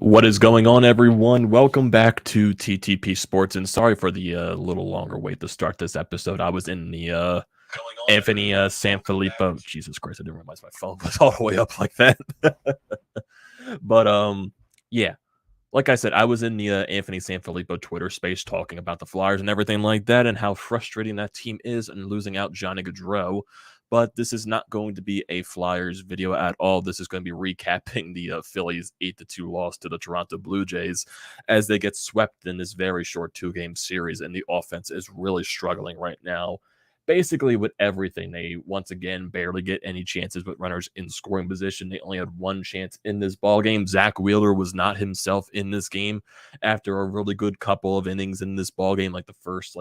What is going on, everyone? Welcome back to TTP Sports, and sorry for the little longer wait to start this episode. I was in the Anthony San Filippo. Jesus Christ, I didn't realize my phone was all the way up like that. But yeah, like I said, I was in the Anthony San Filippo Twitter space talking about the Flyers and everything like that, and how frustrating that team is and losing out Johnny Gaudreau. But this is not going to be a Flyers video at all. This is going to be recapping the Phillies 8-2 loss to the Toronto Blue Jays as they get swept in this very short two-game series, and the offense is really struggling right now. Basically, with everything, they once again barely get any chances with runners in scoring position. They only had one chance in this ball game. Zack Wheeler was not himself in this game after a really good couple of innings in this ball game. Like the first,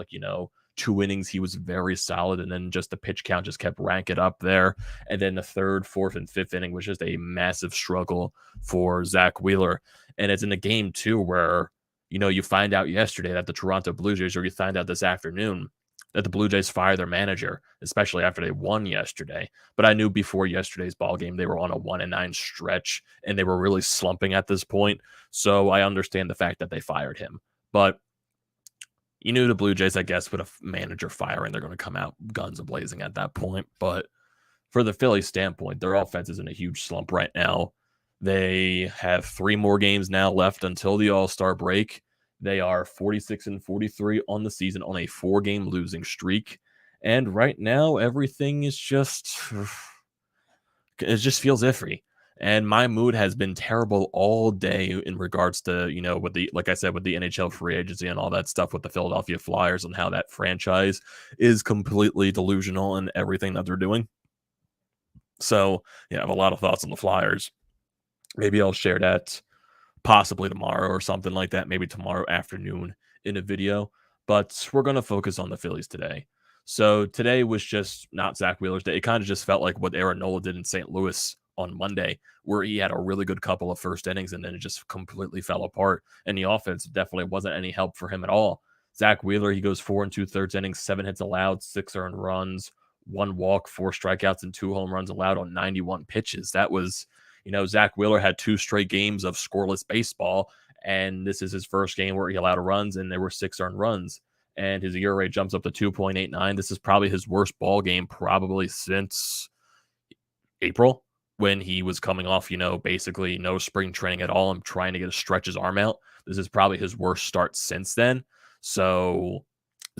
two innings, he was very solid, and then just the pitch count just kept ranking up there. And then the third, fourth, and fifth inning was just a massive struggle for Zack Wheeler. And it's in a game too where you find out yesterday that the Toronto Blue Jays, or you find out this afternoon that the Blue Jays fired their manager, especially after they won yesterday. But I knew before yesterday's ball game they were on a 1-9 stretch and they were really slumping at this point. So I understand the fact that they fired him. But you knew the Blue Jays, I guess, with a manager firing, they're going to come out guns a-blazing at that point. But for the Phillies standpoint, their offense is in a huge slump right now. They have 3 more games now left until the All-Star break. They are 46-43 on the season on a 4-game losing streak. And right now, everything is it just feels iffy. And my mood has been terrible all day in regards to, with the, like I said, with the NHL free agency and all that stuff with the Philadelphia Flyers and how that franchise is completely delusional in everything that they're doing. So, yeah, I have a lot of thoughts on the Flyers. Maybe I'll share that possibly tomorrow or something like that, maybe tomorrow afternoon in a video. But we're going to focus on the Phillies today. So today was just not Zack Wheeler's day. It kind of just felt like what Nola did in St. Louis on Monday, where he had a really good couple of first innings and then it just completely fell apart. And the offense definitely wasn't any help for him at all. Zack Wheeler, he goes 4 2/3 innings, 7 hits allowed, 6 earned runs, 1 walk, 4 strikeouts, and 2 home runs allowed on 91 pitches. That was, Zack Wheeler had 2 straight games of scoreless baseball, and this is his first game where he allowed runs, and there were 6 earned runs. And his ERA jumps up to 2.89. This is probably his worst ball game probably since April, when he was coming off, basically no spring training at all and trying to stretch his arm out. This is probably his worst start since then. So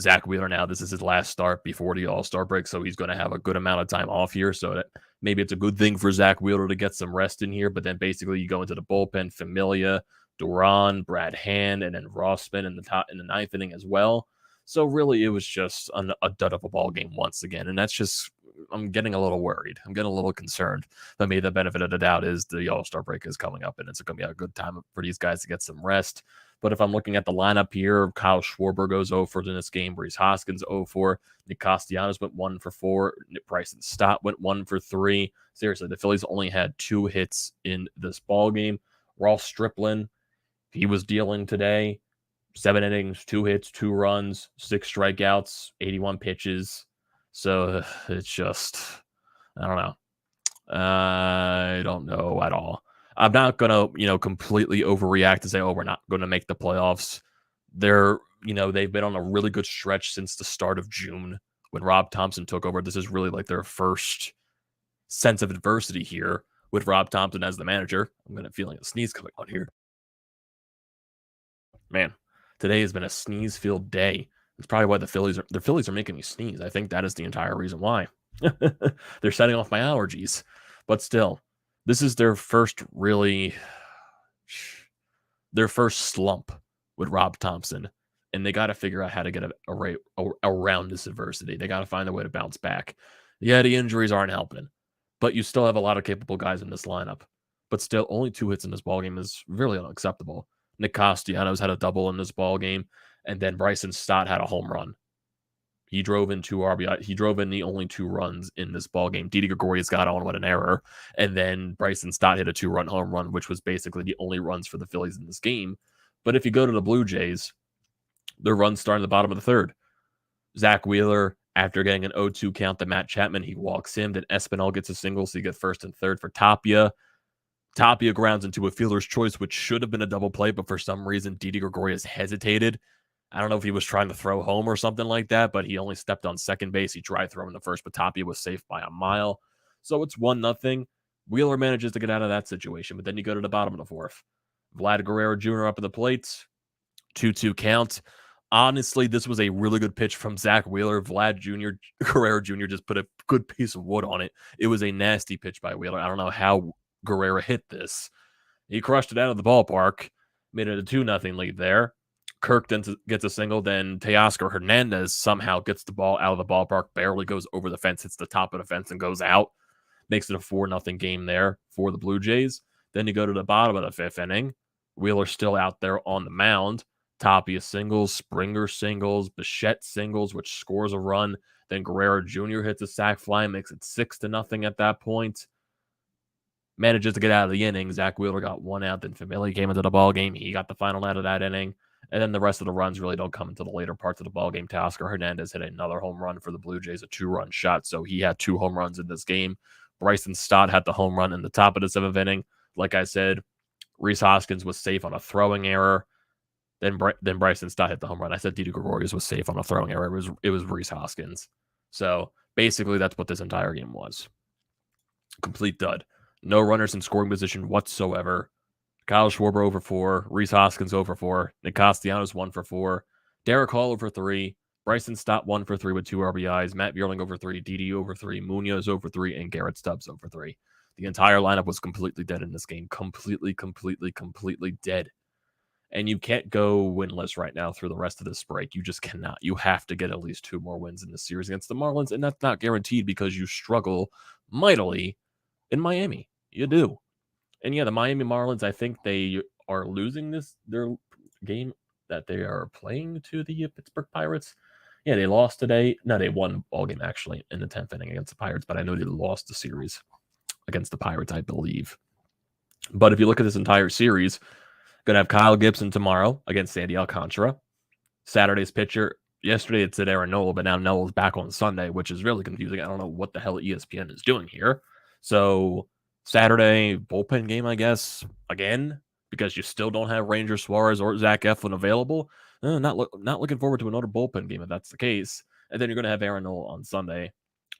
Zack Wheeler now, this is his last start before the All-Star break, so he's going to have a good amount of time off here. So that maybe it's a good thing for Zack Wheeler to get some rest in here. But then basically you go into the bullpen, Familia, Duran, Brad Hand, and then Rossman in the 9th inning as well. So really, it was just a dud of a ball game once again, and that's just, I'm getting a little worried. I'm getting a little concerned. But maybe the benefit of the doubt is the All-Star break is coming up, and it's going to be a good time for these guys to get some rest. But if I'm looking at the lineup here, Kyle Schwarber goes 0-for in this game. Rhys Hoskins 0-for. Nick Castellanos went 1-for-4. Bryce and Stott went 1-for-3. Seriously, the Phillies only had 2 hits in this ball game. Ross Stripling, he was dealing today. 7 innings, 2 hits, 2 runs, 6 strikeouts, 81 pitches. So it's just, I don't know. I don't know at all. I'm not going to, completely overreact and say, oh, we're not going to make the playoffs. They've been on a really good stretch since the start of June when Rob Thompson took over. This is really like their first sense of adversity here with Rob Thompson as the manager. I'm going to feeling a sneeze coming on here. Man, today has been a sneeze-filled day. It's probably why the Phillies are making me sneeze. I think that is the entire reason why. They're setting off my allergies. But still, this is their first slump with Rob Thompson. And they got to figure out how to get around this adversity. They got to find a way to bounce back. Yeah, the injuries aren't helping. But you still have a lot of capable guys in this lineup. But still, only 2 hits in this ballgame is really unacceptable. Nick Castellanos had a double in this ball game, and then Bryce and Stott had a home run. He drove in 2 RBI. He drove in the only 2 runs in this ball game. Didi Gregorius got on with an error, and then Bryce and Stott hit a 2-run home run, which was basically the only runs for the Phillies in this game. But if you go to the Blue Jays, their runs start in the bottom of the 3rd. Zack Wheeler, after getting an 0-2 count to Matt Chapman, he walks him. Then Espinal gets a single, so you get 1st and 3rd for Tapia. Tapia grounds into a fielder's choice, which should have been a double play, but for some reason, Didi Gregorius hesitated. I don't know if he was trying to throw home or something like that, but he only stepped on second base. He tried throwing the first, but Tapia was safe by a mile. So it's 1-0. Wheeler manages to get out of that situation, but then you go to the bottom of the fourth. Vlad Guerrero Jr. up at the plate. 2-2 count. Honestly, this was a really good pitch from Zack Wheeler. Vlad Jr., Guerrero Jr. just put a good piece of wood on it. It was a nasty pitch by Wheeler. I don't know how Guerrero hit this. He crushed it out of the ballpark, made it a 2-0 lead there. Kirk then gets a single. Then Teoscar Hernandez somehow gets the ball out of the ballpark, barely goes over the fence, hits the top of the fence, and goes out. Makes it a 4-0 game there for the Blue Jays. Then you go to the bottom of the fifth inning. Wheeler's still out there on the mound. Tapia singles, Springer singles, Bichette singles, which scores a run. Then Guerrero Jr. hits a sac fly, makes it 6-0 at that point. Manages to get out of the inning. Zack Wheeler got one out. Then Famili came into the ball game. He got the final out of that inning. And then the rest of the runs really don't come until the later parts of the ball game. Teoscar Hernandez hit another home run for the Blue Jays, a 2-run shot. So he had 2 home runs in this game. Bryson Stott had the home run in the top of the 7th inning. Like I said, Rhys Hoskins was safe on a throwing error. Then Bryson Stott hit the home run. I said Didi Gregorius was safe on a throwing error. It was Rhys Hoskins. So basically, that's what this entire game was. Complete dud. No runners in scoring position whatsoever. Kyle Schwarber over 4. Rhys Hoskins over 4. Nick Castellanos 1 for 4. Derek Hall over 3. Bryson Stott 1 for 3 with 2 RBIs. Matt Vierling over 3. Didi over 3. Munoz over 3. And Garrett Stubbs over 3. The entire lineup was completely dead in this game. Completely dead. And you can't go winless right now through the rest of this break. You just cannot. You have to get at least 2 more wins in this series against the Marlins, and that's not guaranteed because you struggle mightily in Miami. You do. And yeah, the Miami Marlins, I think they are losing their game that they are playing to the Pittsburgh Pirates. Yeah, they lost today. No, they won all game actually in the 10th inning against the Pirates, but I know they lost the series against the Pirates, I believe. But if you look at this entire series, going to have Kyle Gibson tomorrow against Sandy Alcantara. Saturday's pitcher. Yesterday it said Aaron Nola, but now Nola's back on Sunday, which is really confusing. I don't know what the hell ESPN is doing here. So Saturday bullpen game, I guess, again, because you still don't have Ranger Suarez or Zach Eflin available. Not looking forward to another bullpen game if that's the case. And then you're going to have Aaron Nola on Sunday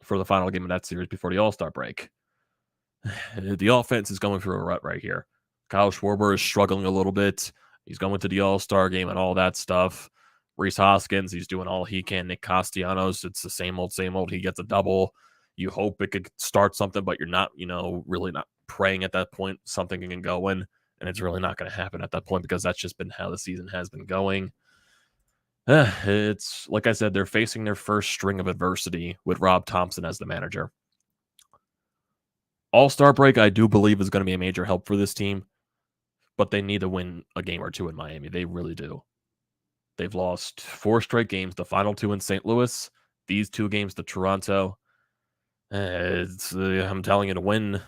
for the final game of that series before the All-Star break. The offense is going through a rut right here. Kyle Schwarber is struggling a little bit. He's going to the All-Star game and all that stuff. Rhys Hoskins, he's doing all he can. Nick Castellanos, it's the same old. He gets a double. You hope it could start something, but you're not, really not praying at that point something can go in, and it's really not going to happen at that point because that's just been how the season has been going. It's, like I said, they're facing their first string of adversity with Rob Thompson as the manager. All-Star break, I do believe, is going to be a major help for this team, but they need to win a game or 2 in Miami. They really do. They've lost 4 straight games, the final 2 in St. Louis, these 2 games to Toronto. I'm telling you to win.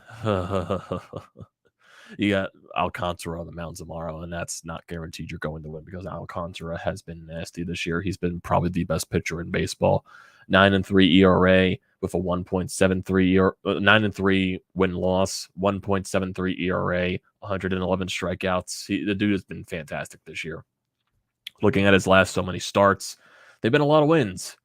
You got Alcantara on the mound tomorrow, and that's not guaranteed you're going to win because Alcantara has been nasty this year. He's been probably the best pitcher in baseball. 9-3 ERA with a 1.73 9-3 win-loss, 1.73 ERA, 111 strikeouts. The dude has been fantastic this year. Looking at his last so many starts, they've been a lot of wins.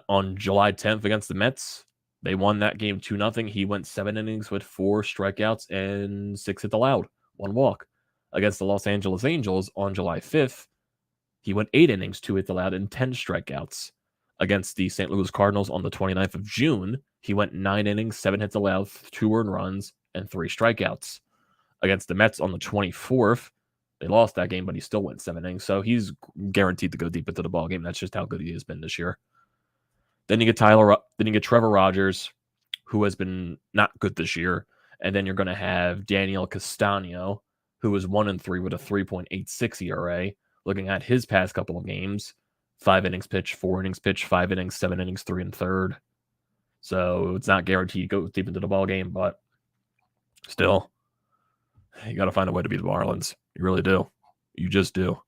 On July 10th against the Mets, they won that game 2-0. He went 7 innings with 4 strikeouts and 6 hits allowed, 1 walk. Against the Los Angeles Angels on July 5th, he went 8 innings, 2 hits allowed, and 10 strikeouts. Against the St. Louis Cardinals on the 29th of June, he went 9 innings, 7 hits allowed, 2 earned runs, and 3 strikeouts. Against the Mets on the 24th, they lost that game, but he still went 7 innings, so he's guaranteed to go deep into the ballgame. That's just how good he has been this year. Then you get Trevor Rogers, who has been not good this year, and then you're going to have Daniel Castano, who is 1-3 with a 3.86 ERA. Looking at his past couple of games, 5 innings pitched, 4 innings pitched, 5 innings, 7 innings, 3 1/3. So it's not guaranteed to go deep into the ball game, but still, you got to find a way to beat the Marlins. You really do. You just do.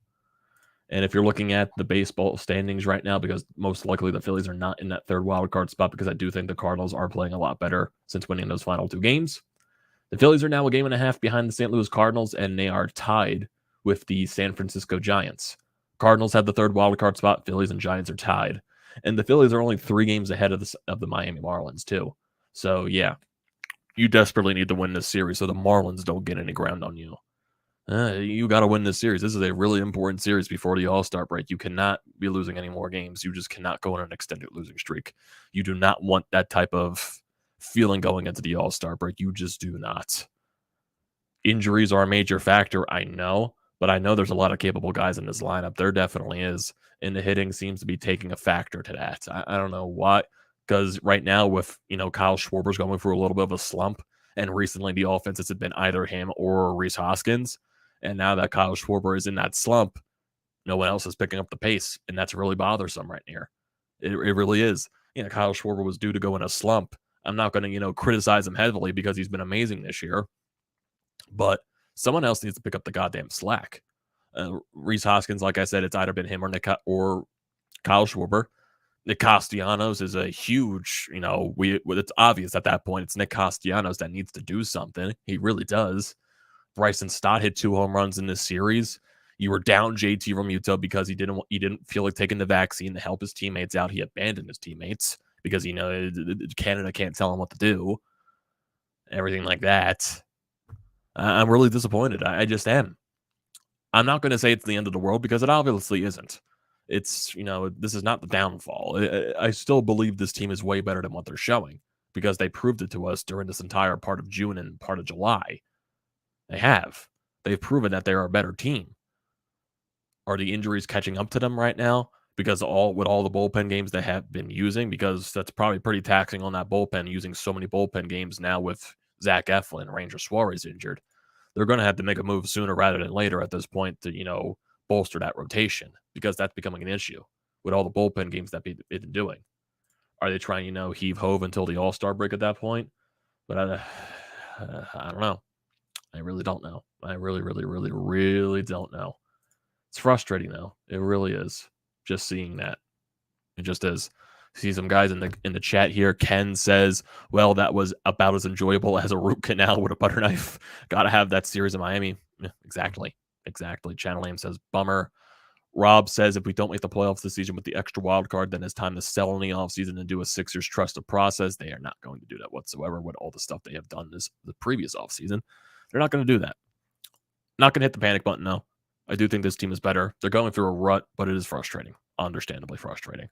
And if you're looking at the baseball standings right now, because most likely the Phillies are not in that 3rd wild card spot, because I do think the Cardinals are playing a lot better since winning those final 2 games. The Phillies are now a game and a half behind the St. Louis Cardinals, and they are tied with the San Francisco Giants. Cardinals have the third wildcard spot. Phillies and Giants are tied. And the Phillies are only 3 games ahead of the Miami Marlins, too. So, yeah, you desperately need to win this series so the Marlins don't get any ground on you. You got to win this series. This is a really important series before the All-Star break. You cannot be losing any more games. You just cannot go on an extended losing streak. You do not want that type of feeling going into the All-Star break. You just do not. Injuries are a major factor, I know, but I know there's a lot of capable guys in this lineup. There definitely is. And the hitting seems to be taking a factor to that. I don't know why. Because right now with, Kyle Schwarber's going through a little bit of a slump, and recently the offenses had been either him or Rhys Hoskins. And now that Kyle Schwarber is in that slump, no one else is picking up the pace, and that's really bothersome right here. It really is. Kyle Schwarber was due to go in a slump. I'm not going to, criticize him heavily because he's been amazing this year, but someone else needs to pick up the goddamn slack. Rhys Hoskins, like I said, it's either been him or Kyle Schwarber. Nick Castellanos is a huge, it's obvious at that point. It's Nick Castellanos that needs to do something. He really does. Bryce and Stott hit 2 home runs in this series. You were down JT Realmuto because he didn't feel like taking the vaccine to help his teammates out. He abandoned his teammates because Canada can't tell him what to do. Everything like that. I'm really disappointed. I just am. I'm not going to say it's the end of the world because it obviously isn't. It's, this is not the downfall. I still believe this team is way better than what they're showing because they proved it to us during this entire part of June and part of July. They have. They've proven that they're a better team. Are the injuries catching up to them right now? Because all the bullpen games they have been using, because that's probably pretty taxing on that bullpen, using so many bullpen games now with Zack and Ranger Suarez injured. They're going to have to make a move sooner rather than later at this point to, bolster that rotation because that's becoming an issue with all the bullpen games that they've been doing. Are they trying, heave hove until the All-Star break at that point? But I don't know. I really don't know. I really, really, really, really don't know. It's frustrating though. It really is. Just seeing that. It just is. See some guys in the chat here. Ken says, well, that was about as enjoyable as a root canal with a butter knife. Gotta have that series in Miami. Yeah, exactly. Channel Name says, bummer. Rob says, if we don't make the playoffs this season with the extra wild card, then it's time to sell in the offseason and do a Sixers trusted process. They are not going to do that whatsoever with all the stuff they have done the previous offseason. They're not going to do that. Not going to hit the panic button, though. I do think this team is better. They're going through a rut, but it is frustrating. Understandably frustrating.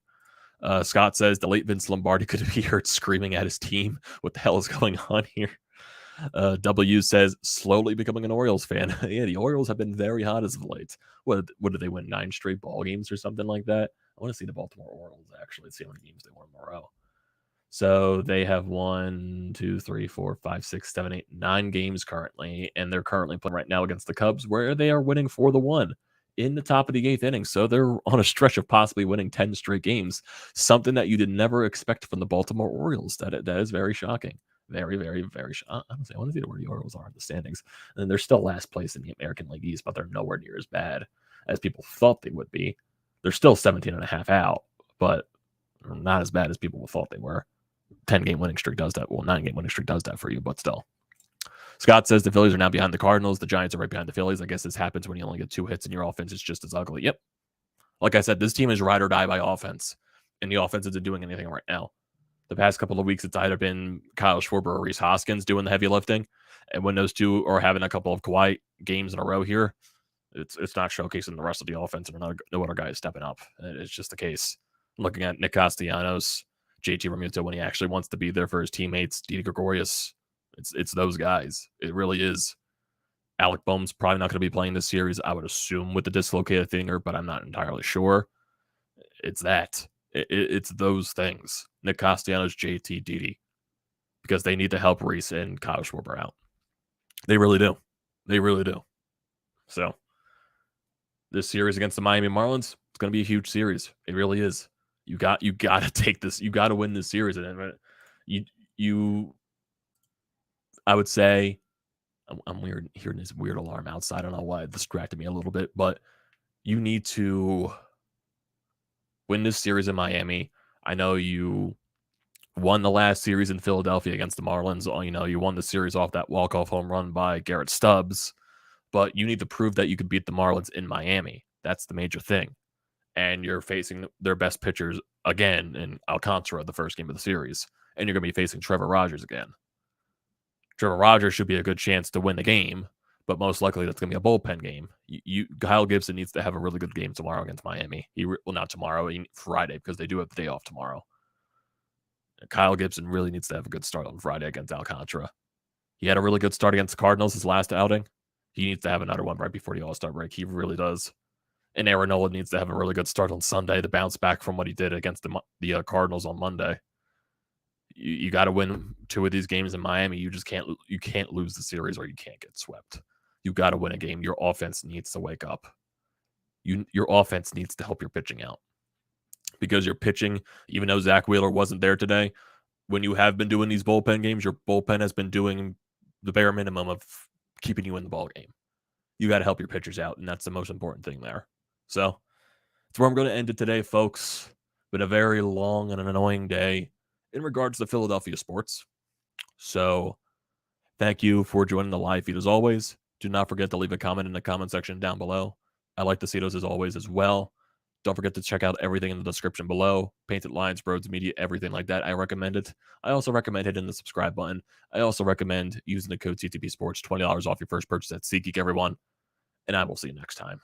Scott says, the late Vince Lombardi could be heard screaming at his team. What the hell is going on here? W says, slowly becoming an Orioles fan. Yeah, the Orioles have been very hot as of late. What did they win? 9 straight ball games or something like that? I want to see the Baltimore Orioles, actually, see how many games they won in a row. So they have 1, 2, 3, 4, 5, 6, 7, 8, 9 games currently, and they're currently playing right now against the Cubs, where they are winning 4-1 in the top of the 8th inning. So they're on a stretch of possibly winning 10 straight games, something that you did never expect from the Baltimore Orioles. That is very shocking. Very, very, very shocking. Honestly, I want to see where the Orioles are in the standings. And they're still last place in the American League East, but they're nowhere near as bad as people thought they would be. They're still 17.5 out, but not as bad as people thought they were. 10-game winning streak does that. Well, 9-game winning streak does that for you, but still. Scott says the Phillies are now behind the Cardinals. The Giants are right behind the Phillies. I guess this happens when you only get 2 hits and your offense is just as ugly. Yep. Like I said, this team is ride or die by offense, and the offense isn't doing anything right now. The past couple of weeks, it's either been Kyle Schwarber or Rhys Hoskins doing the heavy lifting, and when those two are having a couple of quiet games in a row here, it's not showcasing the rest of the offense, and no other guy is stepping up. It's just the case. I'm looking at Nick Castellanos, JT Realmuto when he actually wants to be there for his teammates, Didi Gregorius. It's those guys. It really is. Alec Boehm's probably not going to be playing this series, I would assume, with the dislocated finger, but I'm not entirely sure. It's that. It's those things. Nick Castellanos, JT, Didi. Because they need to help Rhys and Kyle Schwarber out. They really do. They really do. So, this series against the Miami Marlins, it's going to be a huge series. It really is. You got to take this. You got to win this series. And I would say, I'm weird hearing this weird alarm outside. I don't know why it distracted me a little bit, but you need to win this series in Miami. I know you won the last series in Philadelphia against the Marlins. You won the series off that walk-off home run by Garrett Stubbs, but you need to prove that you can beat the Marlins in Miami. That's the major thing. And you're facing their best pitchers again in Alcantara, the first game of the series, and you're going to be facing Trevor Rogers again. Trevor Rogers should be a good chance to win the game, but most likely that's going to be a bullpen game. Kyle Gibson needs to have a really good game tomorrow against Miami. Not tomorrow, Friday, because they do have the day off tomorrow. Kyle Gibson really needs to have a good start on Friday against Alcantara. He had a really good start against the Cardinals his last outing. He needs to have another one right before the All-Star break. He really does. And Nola needs to have a really good start on Sunday to bounce back from what he did against the Cardinals on Monday. You got to win 2 of these games in Miami. You can't lose the series or you can't get swept. You got to win a game. Your offense needs to wake up. Your offense needs to help your pitching out. Because your pitching, even though Zack Wheeler wasn't there today, when you have been doing these bullpen games, your bullpen has been doing the bare minimum of keeping you in the ball game. You got to help your pitchers out, and that's the most important thing there. So that's where I'm going to end it today, folks. Been a very long and an annoying day in regards to Philadelphia sports. So thank you for joining the live feed as always. Do not forget to leave a comment in the comment section down below. I like to see those as always as well. Don't forget to check out everything in the description below. Painted Lines, BrodesMedia, everything like that. I recommend it. I also recommend hitting the subscribe button. I also recommend using the code TTPSPORTS, $20 off your first purchase at SEATGEEK, everyone. And I will see you next time.